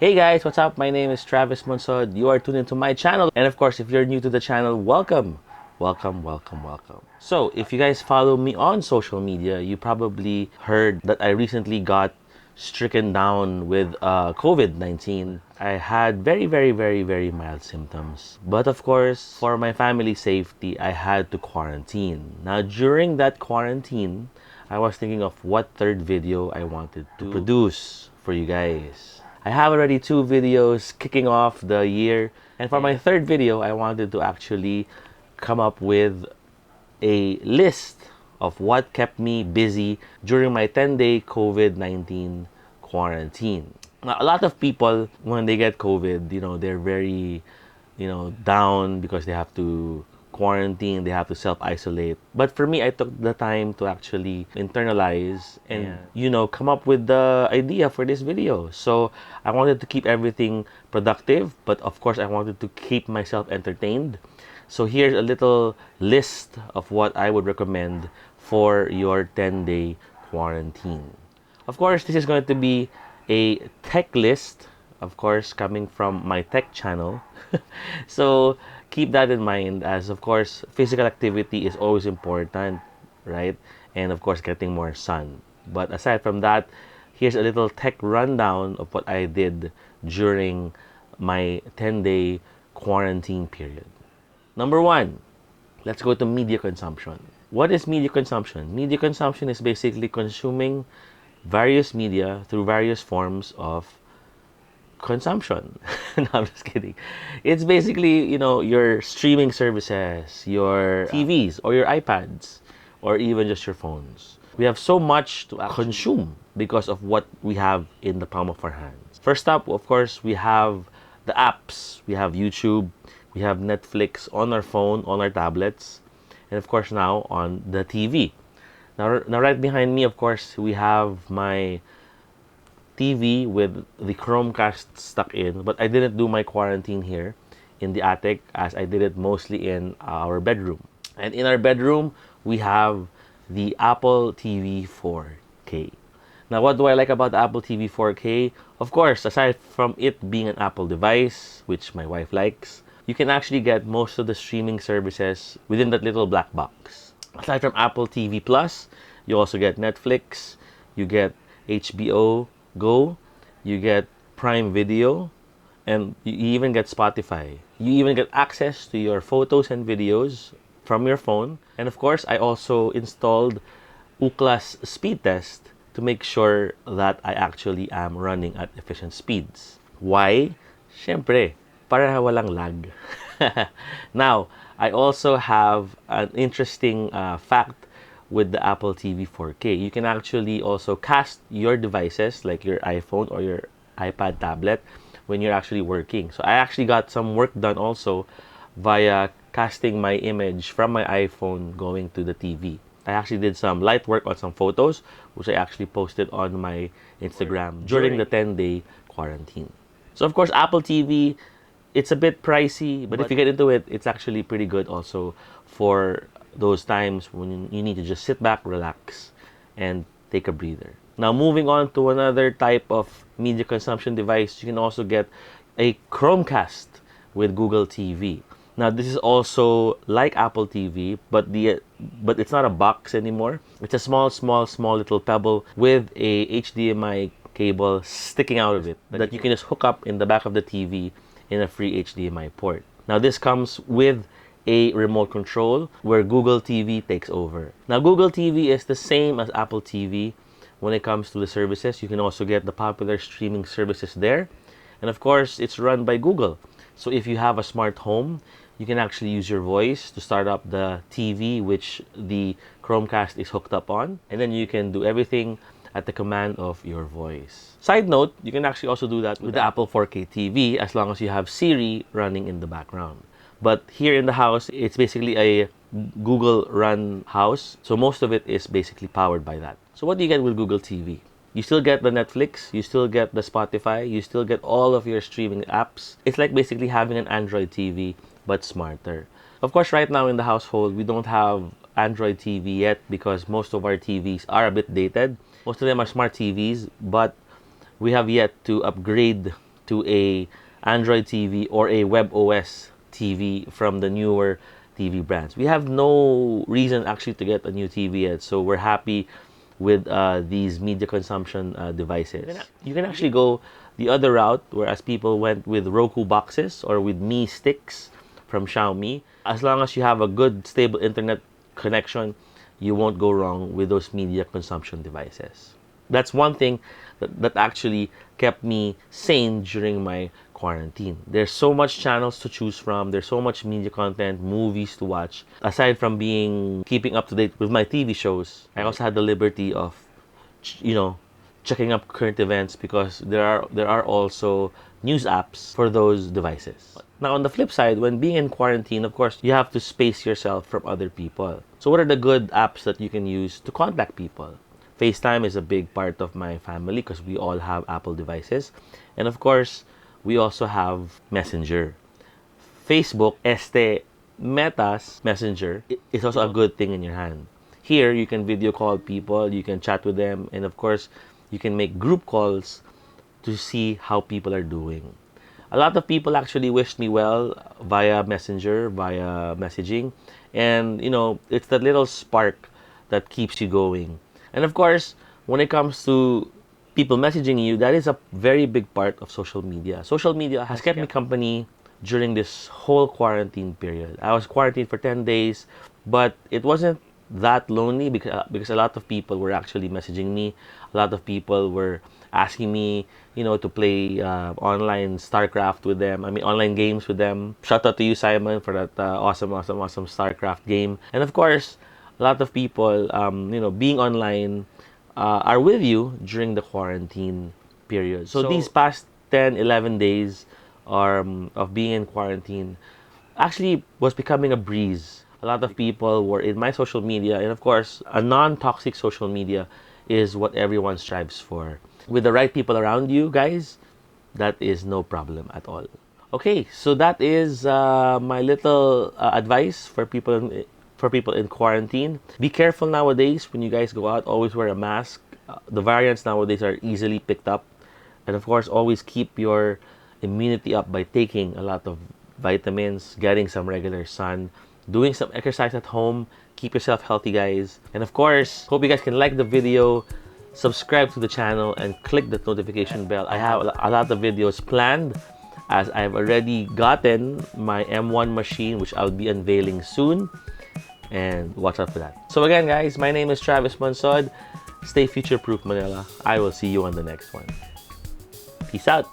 Hey guys, what's up? My name is Travis You are tuned into my channel. And of course, if you're new to the channel, welcome. Welcome, welcome, welcome. So, if you guys follow me on social media, you probably heard that I recently got stricken down with COVID-19. I had very mild symptoms. But of course, for my family safety, I had to quarantine. Now, during that quarantine, I was thinking of what third video I wanted to produce for you guys. I have already 2 videos kicking off the year. And for my third video, I wanted to actually come up with a list of what kept me busy during my 10-day COVID-19 quarantine. Now, a lot of people, when they get COVID, they're very, down because they have to quarantine, they have to self-isolate. But for me, I took the time to actually internalize and, come up with the idea for this video. So I wanted to keep everything productive, but of course, I wanted to keep myself entertained. So here's a little list of what I would recommend for your 10-day quarantine. Of course, this is going to be a tech list, of course, coming from my tech channel. So keep that in mind, as of course, physical activity is always important, right? And of course, getting more sun. But aside from that, here's a little tech rundown of what I did during my 10-day quarantine period. Number 1, let's go to media consumption. What is media consumption? Media consumption is basically consuming various media through various forms of consumption. No, I'm just kidding. It's basically, your streaming services, your TVs or your iPads, or even just your phones. We have so much to consume because of what we have in the palm of our hands. First up, of course, we have the apps. We have YouTube, we have Netflix on our phone, on our tablets, and of course now on the TV. Now right behind me, of course, we have my TV with the Chromecast stuck in, but I didn't do my quarantine here in the attic, as I did it mostly in our bedroom. And in our bedroom, we have the Apple TV 4K. Now, what do I like about the Apple TV 4K? Of course, aside from it being an Apple device, which my wife likes, you can actually get most of the streaming services within that little black box. Aside from Apple TV Plus, you also get Netflix, you get HBO Go, you get Prime Video, and you even get Spotify. You even get access to your photos and videos from your phone. And of course, I also installed Ookla's speed test to make sure that I actually am running at efficient speeds. Why? Siyempre, para walang lag. Now, I also have an interesting fact with the Apple TV 4K. You can actually also cast your devices, like your iPhone or your iPad tablet, when you're actually working. So I actually got some work done also via casting my image from my iPhone going to the TV. I actually did some light work on some photos, which I actually posted on my Instagram during the 10-day quarantine. So of course, Apple TV, it's a bit pricey, but if you get into it, it's actually pretty good also for those times when you need to just sit back, relax, and take a breather. Now, moving on to another type of media consumption device, you can also get a Chromecast with Google TV. Now, this is also like Apple TV, but it's not a box anymore. It's a small little pebble with a HDMI cable sticking out of it that you can just hook up in the back of the TV in a free HDMI port. Now, this comes with a remote control where Google TV takes over. Now, Google TV is the same as Apple TV when it comes to the services. You can also get the popular streaming services there. And of course, it's run by Google. So if you have a smart home, you can actually use your voice to start up the TV, which the Chromecast is hooked up on. And then you can do everything at the command of your voice. Side note, you can actually also do that with the Apple 4K TV as long as you have Siri running in the background. But here in the house, it's basically a Google run house. So most of it is basically powered by that. So what do you get with Google TV? You still get the Netflix, you still get the Spotify, you still get all of your streaming apps. It's like basically having an Android TV, but smarter. Of course, right now in the household, we don't have Android TV yet because most of our TVs are a bit dated. Most of them are smart TVs, but we have yet to upgrade to a Android TV or a web OS TV from the newer TV brands. We have no reason actually to get a new TV yet, so we're happy with these media consumption devices. You can actually go the other route, whereas people went with Roku boxes or with Mi sticks from Xiaomi. As long as you have a good stable internet connection, you won't go wrong with those media consumption devices. That's one thing that actually kept me sane during my quarantine. There's so much channels to choose from. There's so much media content, movies to watch. Aside from keeping up to date with my TV shows, I also had the liberty of, checking up current events because there are also news apps for those devices. Now, on the flip side, when being in quarantine, of course, you have to space yourself from other people. So what are the good apps that you can use to contact people? FaceTime is a big part of my family because we all have Apple devices. And of course, we also have Messenger. Facebook, Meta's Messenger, is also a good thing in your hand. Here, you can video call people, you can chat with them, and of course, you can make group calls to see how people are doing. A lot of people actually wished me well via Messenger, via messaging. And, it's that little spark that keeps you going. And of course, when it comes to people messaging you, that is a very big part of social media. Social media has kept me company during this whole quarantine period. I was quarantined for 10 days, but it wasn't that lonely because a lot of people were actually messaging me. A lot of people were asking me, to play online StarCraft with them. Online games with them. Shout out to you, Simon, for that awesome StarCraft game. And of course, a lot of people, being online, are with you during the quarantine period. So these past 10, 11 days of being in quarantine actually was becoming a breeze. A lot of people were in my social media, and of course, a non-toxic social media is what everyone strives for. With the right people around you, guys, that is no problem at all. Okay, so that is my little advice for people in quarantine. Be careful nowadays when you guys go out. Always wear a mask. The variants nowadays are easily picked up, and of course, always keep your immunity up by taking a lot of vitamins, getting some regular sun, doing some exercise at home. Keep yourself healthy, guys. And of course, hope you guys can like the video, subscribe to the channel, and click the notification bell. I have a lot of videos planned, as I've already gotten my M1 machine, which I'll be unveiling soon. And watch out for that. So again, guys, my name is Travis Monsod. Stay future-proof, Manila. I will see you on the next one. Peace out.